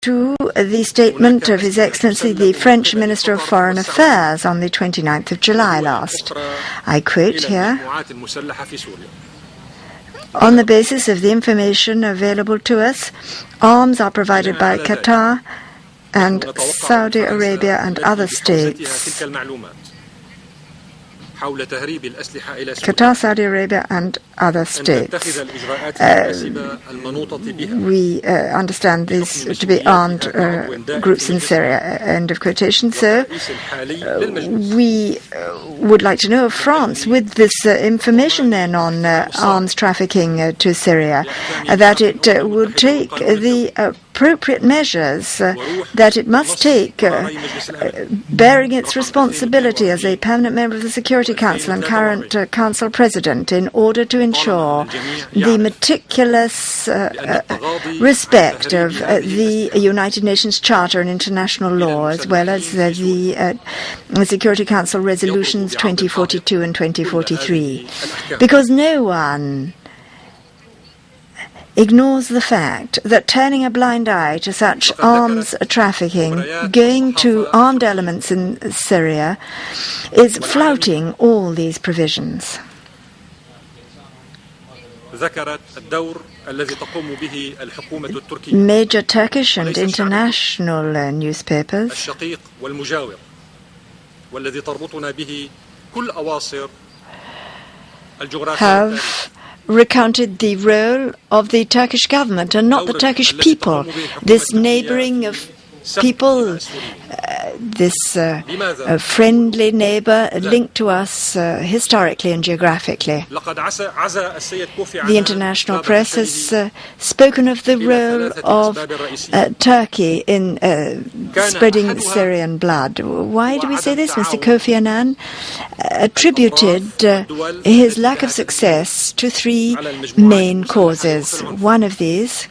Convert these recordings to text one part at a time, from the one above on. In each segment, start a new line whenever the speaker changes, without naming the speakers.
to the statement of His Excellency the French Minister of Foreign Affairs on the 29th of July last. I quote here, "On the basis of the information available to us, arms are provided by Qatar and Saudi Arabia and other states." Qatar, Saudi Arabia and other states. We understand these to be armed groups in Syria. End of quotation. So we would like to know of France, with this information then on arms trafficking to Syria, that it would take the appropriate measures that it must take, bearing its responsibility as a permanent member of the Security Council and current Council President, in order to ensure the meticulous respect of the United Nations Charter and international law, as well as the Security Council resolutions 2042 and 2043. Because no one ignores the fact that turning a blind eye to such arms trafficking, going to armed elements in Syria, is flouting all these provisions. Major Turkish and international newspapers have recounted the role of the Turkish government and not the Turkish people, this neighboring of people, this friendly neighbor linked to us historically and geographically. The international press has spoken of the role of Turkey in spreading Syrian blood. Why do we say this? Mr. Kofi Annan attributed his lack of success to three main causes. One of these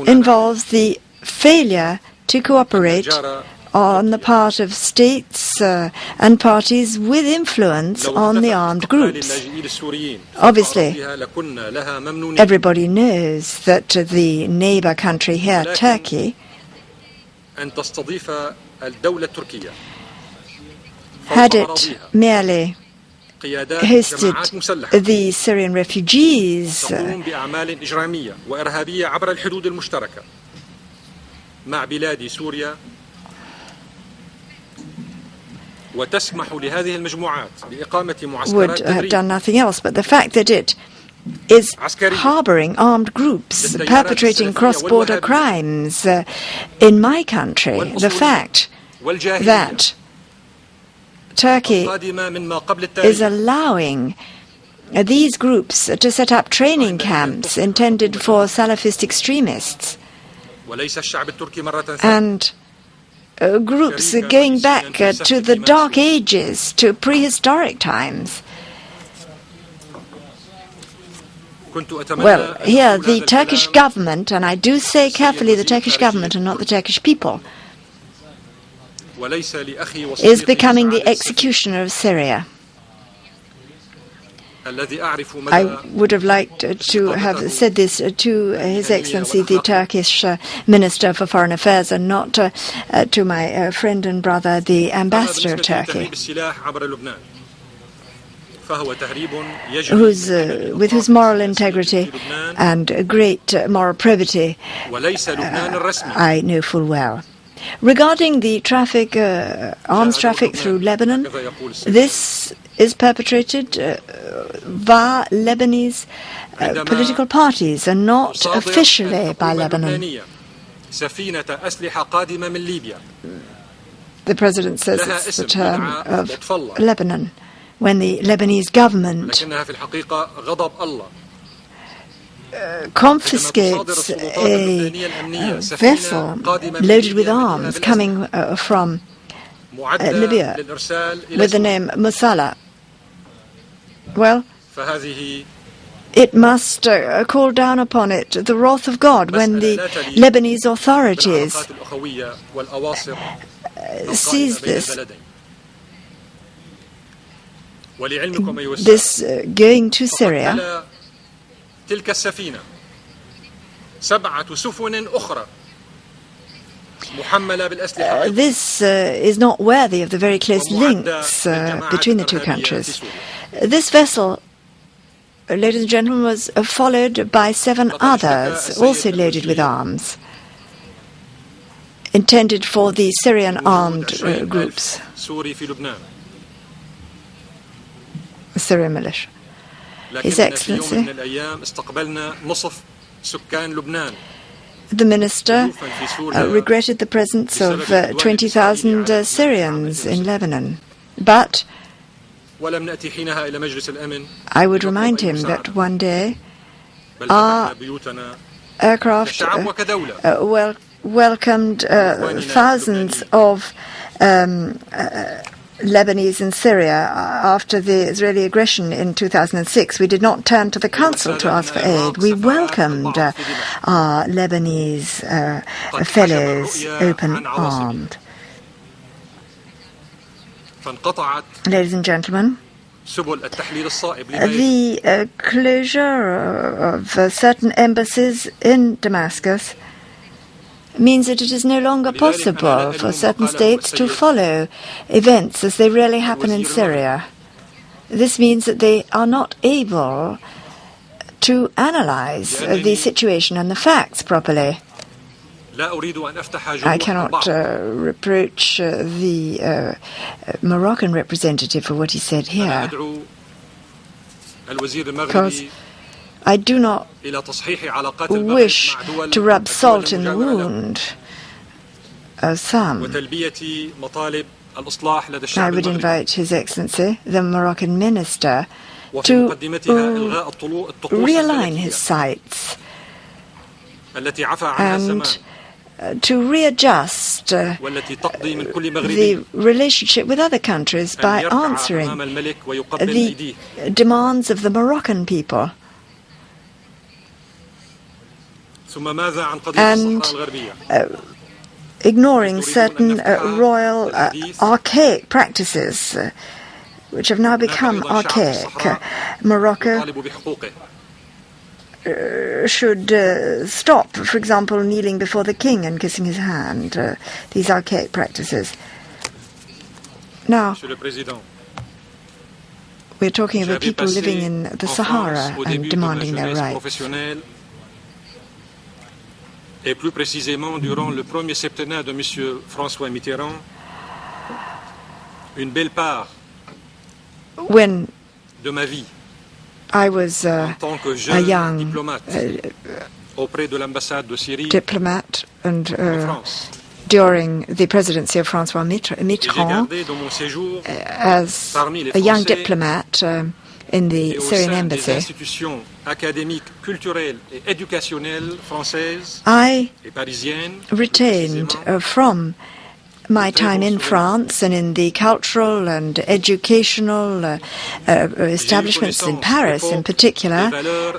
involves the failure to cooperate on the part of states and parties with influence on the armed groups. Obviously, everybody knows that the neighbor country here, Turkey, had it merely hosted the Syrian refugees, would have done nothing else. But the fact that it is harboring armed groups perpetrating cross-border crimes in my country, the fact that Turkey is allowing these groups to set up training camps intended for Salafist extremists, and groups going back to the Dark Ages, to prehistoric times. Well, here the Turkish government, and I do say carefully the Turkish government and not the Turkish people, is becoming the executioner of Syria. I would have liked to have said this to His Excellency the Turkish Minister for Foreign Affairs, and not to my friend and brother, the Ambassador of Turkey, with whose moral integrity and great moral probity I know full well. Regarding the arms traffic through Lebanon, this is perpetrated via Lebanese political parties and not officially by Lebanon. The President says it's the term of Lebanon, when the Lebanese government confiscates a vessel loaded with arms coming from Libya with the name Musala. Well, it must call down upon it the wrath of God when the Lebanese authorities seize this. This going to Syria This is not worthy of the very close links between the two countries. This vessel, ladies and gentlemen, was followed by 7 others, also loaded with arms, intended for the Syrian armed groups, the Syrian militia. His Excellency, the minister regretted the presence of 20,000 Syrians in Lebanon, but I would remind him that one day our aircraft welcomed thousands of Lebanese in Syria after the Israeli aggression in 2006. We did not turn to the Council to ask for aid. We welcomed our Lebanese fellows open-armed. Ladies and gentlemen, the closure of certain embassies in Damascus means that it is no longer possible for certain states to follow events as they really happen in Syria. This means that they are not able to analyze the situation and the facts properly. I cannot reproach the Moroccan representative for what he said here, because I do not wish to rub salt in the wound of some. I would invite His Excellency, the Moroccan minister, to realign his sights and to readjust the relationship with other countries by answering the demands of the Moroccan people and ignoring certain royal archaic practices which have now become archaic. Morocco should stop, for example, kneeling before the king and kissing his hand, these archaic practices. Now, we're talking about people living in the Sahara and demanding their rights.
Et plus précisément durant le premier septennat de M. François Mitterrand, une belle part de ma vie
I was
en tant que jeune diplomate auprès de l'ambassade de Syrie
diplomat and during the presidency of François Mitterrand, as a young diplomat in the Syrian embassy, I retained from my time in France and in the cultural and educational establishments in Paris in particular,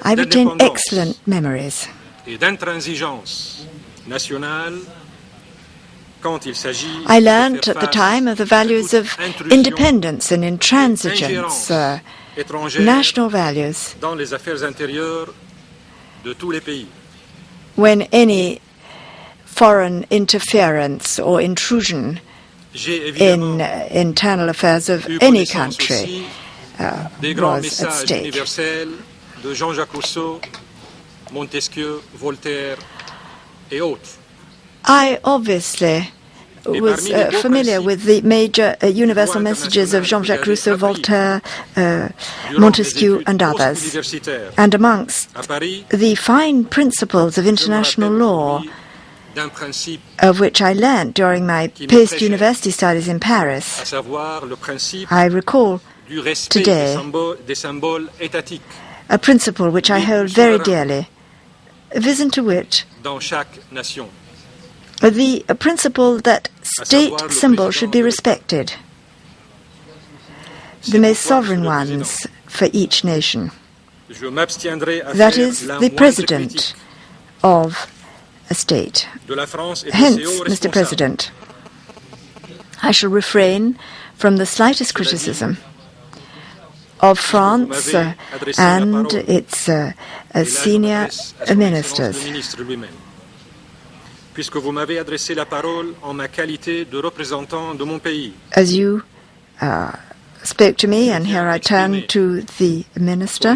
I retained excellent memories. I learned at the time of the values of independence and intransigence, national values, when any foreign interference or intrusion in internal affairs of any country was at stake. I obviously was familiar with the major universal messages of Jean-Jacques Rousseau, Voltaire, Montesquieu and others, and amongst the fine principles of international law, of which I learned during my post-university studies in Paris. I recall today a principle which I hold very dearly, vis to wit, the principle that state symbols should be respected, the most sovereign ones for each nation. That is the president of a state. Hence, Mr. President, I shall refrain from the slightest criticism of France and its senior ministers. As you spoke to me, and here I turn to the minister,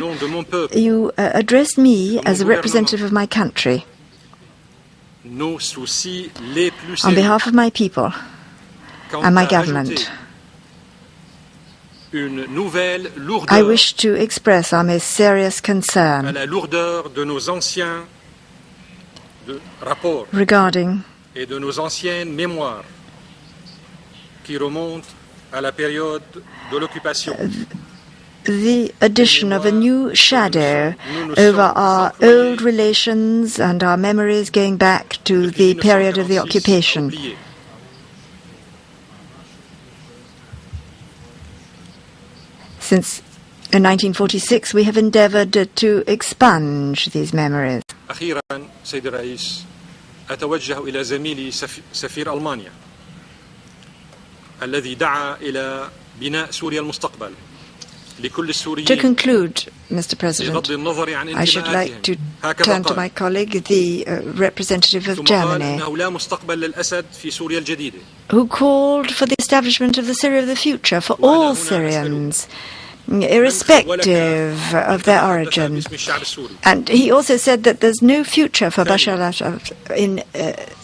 you addressed me as a representative of my country. On behalf of my people and my government, I wish to express our most serious concern regarding the addition of a new shadow over our old relations and our memories going back to the period of the occupation. Since in 1946, we have endeavored to expunge these memories.
أتوجه إلى زميلي سفير ألمانيا الذي دعا إلى بناء سوريا المستقبل لكل السوريين.
To conclude, Mr. President, I should like to turn to my colleague, the representative of Germany,
أنه لا مستقبل للأسد في سوريا الجديدة,
who called for the establishment of the Syria of the future for all Syrians, irrespective of their origin. And he also said that there's no future for Bashar in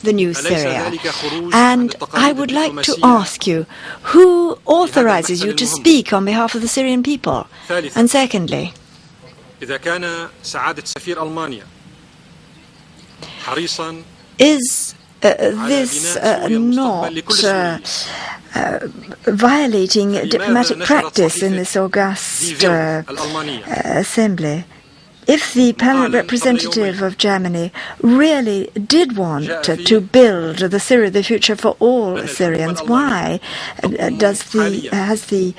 the new Syria. And I would like to ask you, who authorizes you to speak on behalf of the Syrian people? And secondly, is this not violating diplomatic practice in this august assembly? If the permanent representative of Germany really did want to build the Syria, the future for all Syrians, why has the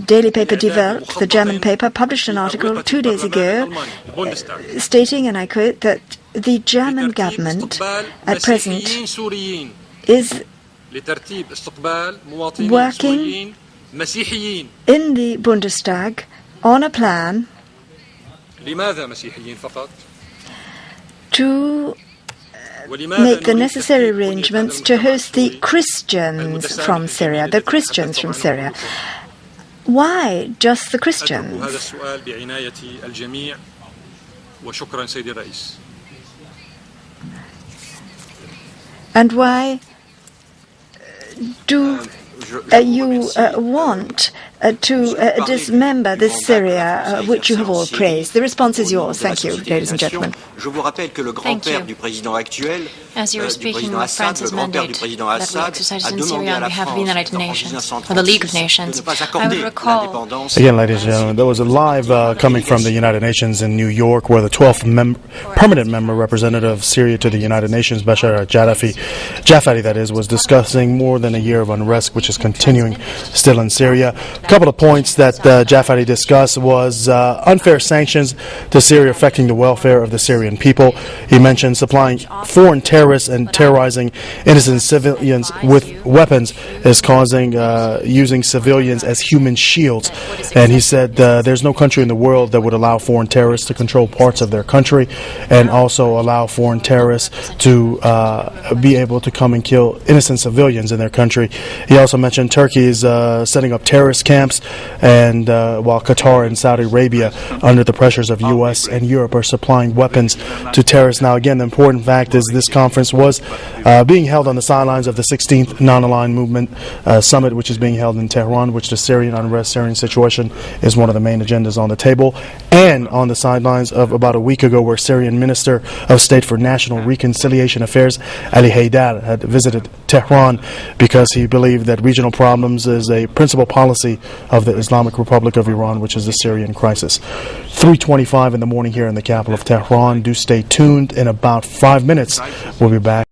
daily paper Die Welt, the German paper, published an article 2 days ago stating, and I quote, that the German government at present is working in the Bundestag on a plan to make the necessary arrangements to host the Christians from Syria, Why just the Christians? And why do you want to dismember this Syria, which you have all praised? The response is yours. Thank you, ladies and gentlemen.
Thank you. As you were speaking of France's mandate that we exercised in Syria on behalf of the United Nations, or the League of Nations, I would recall...
Again, ladies and gentlemen, there was a live coming from the United Nations in New York, where the 12th permanent member representative of Syria to the United Nations, Bashar Jafari, that is, was discussing more than a year of unrest, which is continuing still in Syria. A couple of points that Jafari discussed was unfair sanctions to Syria affecting the welfare of the Syrian people. He mentioned supplying foreign terrorists and terrorizing innocent civilians with weapons is causing using civilians as human shields. And he said there's no country in the world that would allow foreign terrorists to control parts of their country and also allow foreign terrorists to be able to come and kill innocent civilians in their country. He also mentioned Turkey is setting up terrorist camps, and while Qatar and Saudi Arabia, under the pressures of U.S. and Europe, are supplying weapons to terrorists. Now, again, the important fact is this conference was being held on the sidelines of the 16th Non-Aligned Movement Summit, which is being held in Tehran, which the Syrian unrest, Syrian situation is one of the main agendas on the table, and on the sidelines of about a week ago, where Syrian Minister of State for National Reconciliation Affairs, Ali Haidar, had visited Tehran because he believed that regional problems is a principal policy of the Islamic Republic of Iran, which is the Syrian crisis. 3:25 in the morning here in the capital of Tehran. Do stay tuned. In about 5 minutes, we'll be back.